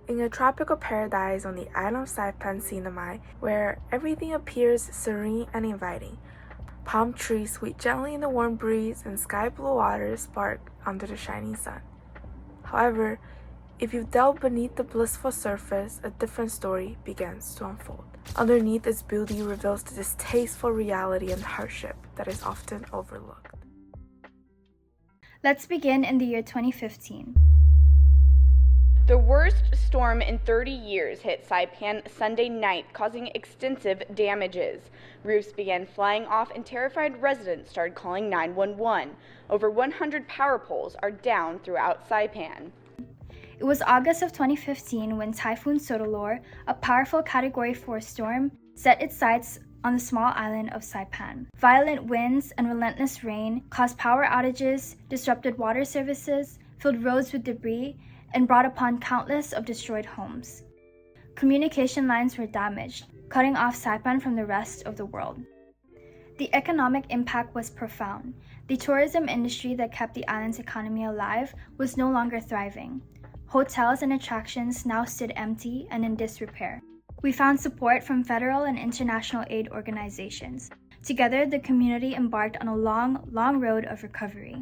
In a tropical paradise on the island of Saipan, Sinamai, where everything appears serene and inviting. Palm trees sway gently in the warm breeze and sky blue waters spark under the shining sun. However, if you delve beneath the blissful surface, a different story begins to unfold. Underneath its beauty reveals the distasteful reality and hardship that is often overlooked. Let's begin in the year 2015. The worst storm in 30 years hit Saipan Sunday night, causing extensive damages. Roofs began flying off and terrified residents started calling 911. Over 100 power poles are down throughout Saipan. It was August of 2015 when Typhoon Sodalor, a powerful Category 4 storm, set its sights on the small island of Saipan. Violent winds and relentless rain caused power outages, disrupted water services, filled roads with debris, and brought upon countless of destroyed homes. Communication lines were damaged, cutting off Saipan from the rest of the world. The economic impact was profound. The tourism industry that kept the island's economy alive was no longer thriving. Hotels and attractions now stood empty and in disrepair. We found support from federal and international aid organizations. Together, the community embarked on a long road of recovery.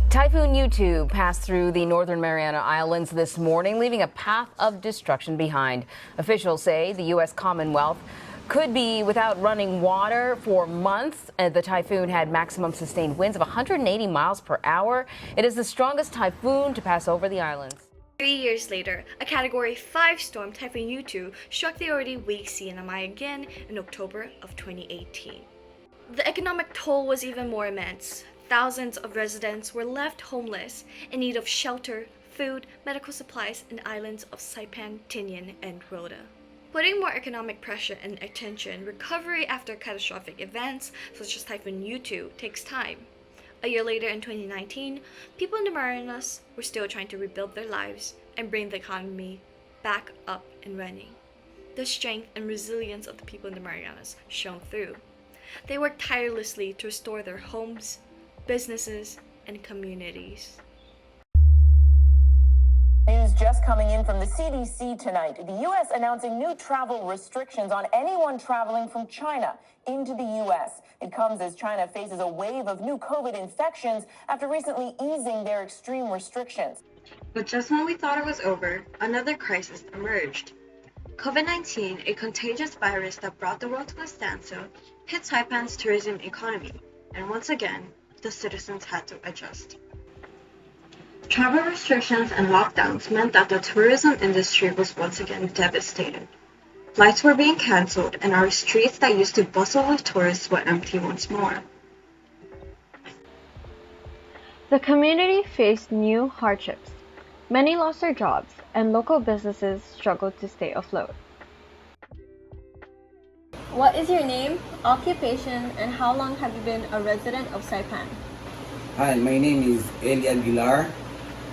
Typhoon U2 passed through the northern Mariana Islands this morning, leaving a path of destruction behind. Officials say the U.S. Commonwealth could be without running water for months. The typhoon had maximum sustained winds of 180 miles per hour. It is the strongest typhoon to pass over the islands. 3 years later, a Category 5 storm, Typhoon U2, struck the already weak CNMI again in October of 2018. The economic toll was even more immense. Thousands of residents were left homeless, in need of shelter, food, medical supplies in the islands of Saipan, Tinian, and Rota. Putting more economic pressure and attention, recovery after catastrophic events such as Typhoon U2 takes time. A year later in 2019, people in the Marianas were still trying to rebuild their lives and bring the economy back up and running. The strength and resilience of the people in the Marianas shone through. They worked tirelessly to restore their homes, businesses, and communities. News just coming in from the CDC tonight. The U.S. announcing new travel restrictions on anyone traveling from China into the U.S. It comes as China faces a wave of new COVID infections after recently easing their extreme restrictions. But just when we thought it was over, another crisis emerged. COVID-19, a contagious virus that brought the world to a standstill, hit Saipan's tourism economy, and once again, the citizens had to adjust. Travel restrictions and lockdowns meant that the tourism industry was once again devastated. Flights were being cancelled, and our streets that used to bustle with tourists were empty once more. The community faced new hardships. Many lost their jobs, and local businesses struggled to stay afloat. What is your name, occupation, and how long have you been a resident of Saipan? Hi, my name is Eli Aguilar,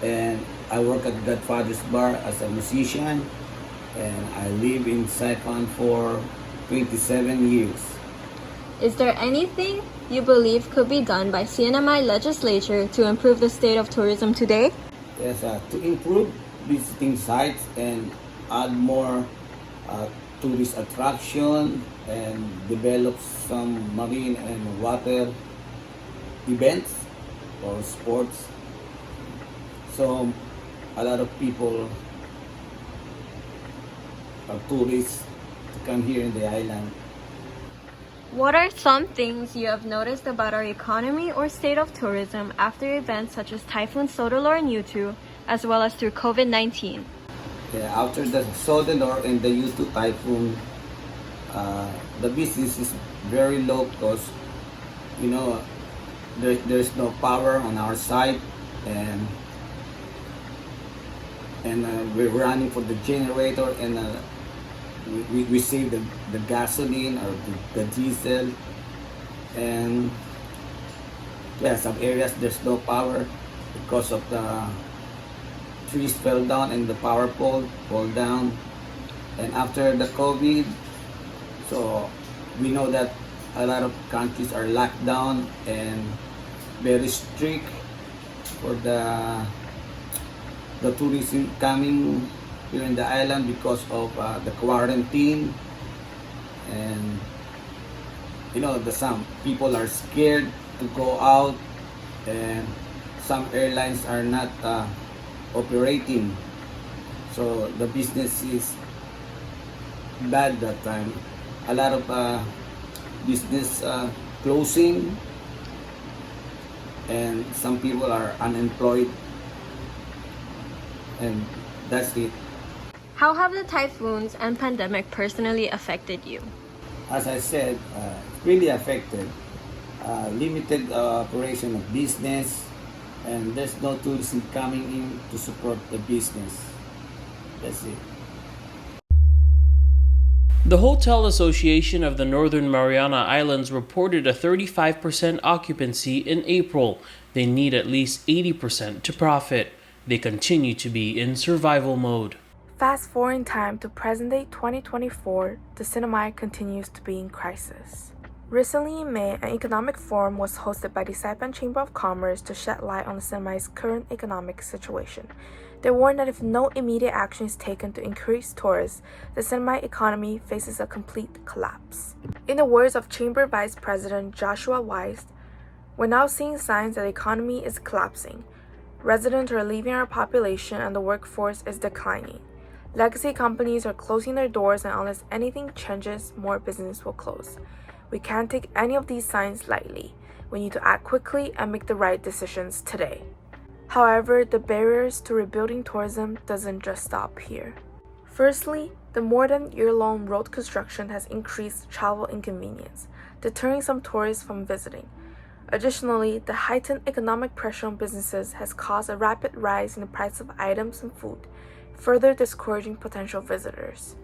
and I work at Godfather's Bar as a musician, and I live in Saipan for 27 years. Is there anything you believe could be done by CNMI legislature to improve the state of tourism today? Yes, to improve visiting sites and add more tourist attraction and develop some marine and water events or sports. So a lot of people are tourists to come here in the island. What are some things you have noticed about our economy or state of tourism after events such as Typhoon Sodalor and U2, as well as through COVID-19? Yeah, after the Sodalor and the U2 typhoon, the business is very low because, you know, there's no power on our side, and we're running for the generator, and we save the gasoline or the diesel, and yeah, some areas there's no power because of the trees fell down and the power pole fell down. And after the COVID, so we know that a lot of countries are locked down and very strict for the the tourism coming here in the island because of the quarantine, and some people are scared to go out, and some airlines are not operating, so the business is bad that time. A lot of business closing, and some people are unemployed, and that's it. How have the typhoons and pandemic personally affected you? As I said, really affected. Limited operation of business, and there's no tourism coming in to support the business. That's it. The Hotel Association of the Northern Mariana Islands reported a 35% occupancy in April. They need at least 80% to profit. They continue to be in survival mode. Fast forwarding time to present day 2024, the Sinamai continues to be in crisis. Recently in May, an economic forum was hosted by the Saipan Chamber of Commerce to shed light on the Sinamai's current economic situation. They warned that if no immediate action is taken to increase tourists, the Sinamai economy faces a complete collapse. In the words of Chamber Vice President Joshua Weiss, "We're now seeing signs that the economy is collapsing. Residents are leaving our population and the workforce is declining. Legacy companies are closing their doors, and unless anything changes, more business will close. We can't take any of these signs lightly. We need to act quickly and make the right decisions today." However, the barriers to rebuilding tourism doesn't just stop here. Firstly, the more than year-long road construction has increased travel inconvenience, deterring some tourists from visiting. Additionally, the heightened economic pressure on businesses has caused a rapid rise in the price of items and food, further discouraging potential visitors.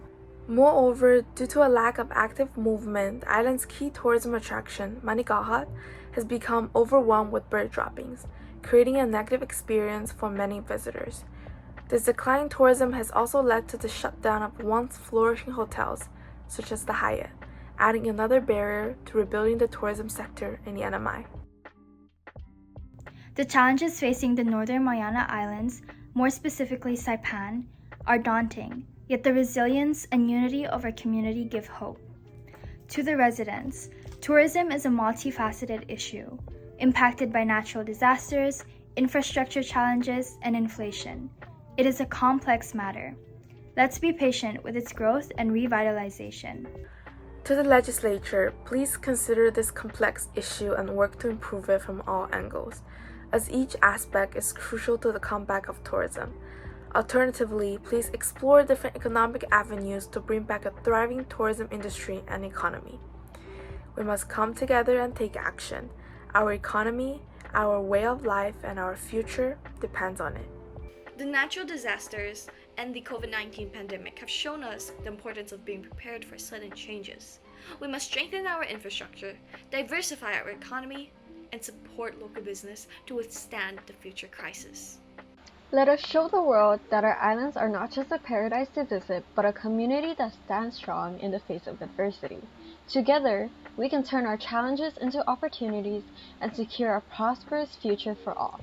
Moreover, due to a lack of active movement, the island's key tourism attraction, Manicahat, has become overwhelmed with bird droppings, creating a negative experience for many visitors. This decline in tourism has also led to the shutdown of once flourishing hotels, such as the Hyatt, adding another barrier to rebuilding the tourism sector in the NMI. The challenges facing the Northern Mariana Islands, more specifically Saipan, are daunting, yet the resilience and unity of our community give hope. To the residents, tourism is a multifaceted issue, impacted by natural disasters, infrastructure challenges, and inflation. It is a complex matter. Let's be patient with its growth and revitalization. To the legislature, please consider this complex issue and work to improve it from all angles, as each aspect is crucial to the comeback of tourism. Alternatively, please explore different economic avenues to bring back a thriving tourism industry and economy. We must come together and take action. Our economy, our way of life, and our future depends on it. The natural disasters and the COVID-19 pandemic have shown us the importance of being prepared for sudden changes. We must strengthen our infrastructure, diversify our economy, and support local business to withstand the future crisis. Let us show the world that our islands are not just a paradise to visit, but a community that stands strong in the face of adversity. Together, we can turn our challenges into opportunities and secure a prosperous future for all.